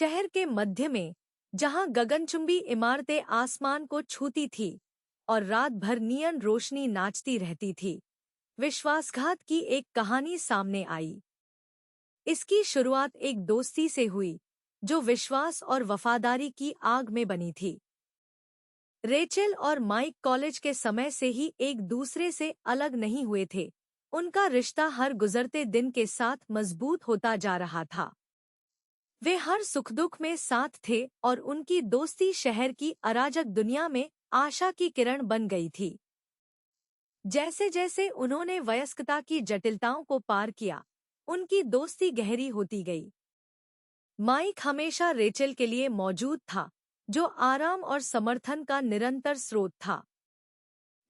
शहर के मध्य में, जहां गगनचुंबी इमारतें आसमान को छूती थी और रात भर नियन रोशनी नाचती रहती थी, विश्वासघात की एक कहानी सामने आई। इसकी शुरुआत एक दोस्ती से हुई जो विश्वास और वफादारी की आग में बनी थी। रेचल और माइक कॉलेज के समय से ही एक दूसरे से अलग नहीं हुए थे। उनका रिश्ता हर गुजरते दिन के साथ मजबूत होता जा रहा था। वे हर सुख दुख में साथ थे और उनकी दोस्ती शहर की अराजक दुनिया में आशा की किरण बन गई थी। जैसे जैसे उन्होंने वयस्कता की जटिलताओं को पार किया, उनकी दोस्ती गहरी होती गई। माइक हमेशा रेचल के लिए मौजूद था, जो आराम और समर्थन का निरंतर स्रोत था।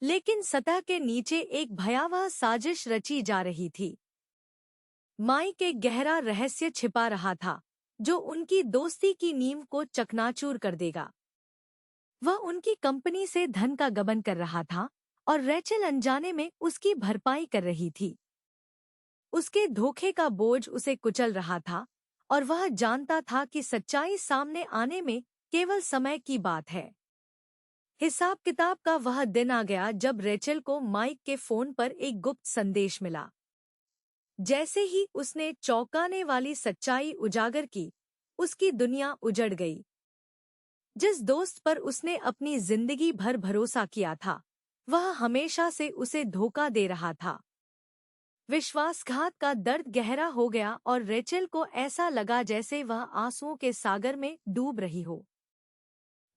लेकिन सतह के नीचे एक भयावह साजिश रची जा रही थी। माइक एक गहरा रहस्य छिपा रहा था, जो उनकी दोस्ती की नींव को चकनाचूर कर देगा। वह उनकी कंपनी से धन का गबन कर रहा था और रेचल अनजाने में उसकी भरपाई कर रही थी। उसके धोखे का बोझ उसे कुचल रहा था और वह जानता था कि सच्चाई सामने आने में केवल समय की बात है। हिसाब किताब का वह दिन आ गया जब रेचल को माइक के फोन पर एक गुप्त संदेश मिला। जैसे ही उसने चौंकाने वाली सच्चाई उजागर की, उसकी दुनिया उजड़ गई। जिस दोस्त पर उसने अपनी जिंदगी भर भरोसा किया था, वह हमेशा से उसे धोखा दे रहा था। विश्वासघात का दर्द गहरा हो गया और रेचल को ऐसा लगा जैसे वह आंसुओं के सागर में डूब रही हो।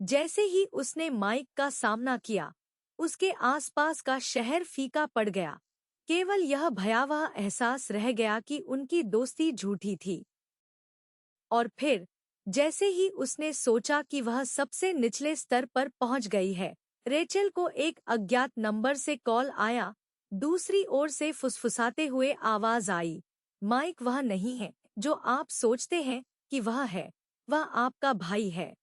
जैसे ही उसने माइक का सामना किया, उसके आसपास का शहर फीका पड़ गया। केवल यह भयावह एहसास रह गया कि उनकी दोस्ती झूठी थी। और फिर, जैसे ही उसने सोचा कि वह सबसे निचले स्तर पर पहुंच गई है, रेचल को एक अज्ञात नंबर से कॉल आया। दूसरी ओर से फुसफुसाते हुए आवाज आई, माइक वह नहीं है जो आप सोचते हैं कि वह है। वह आपका भाई है।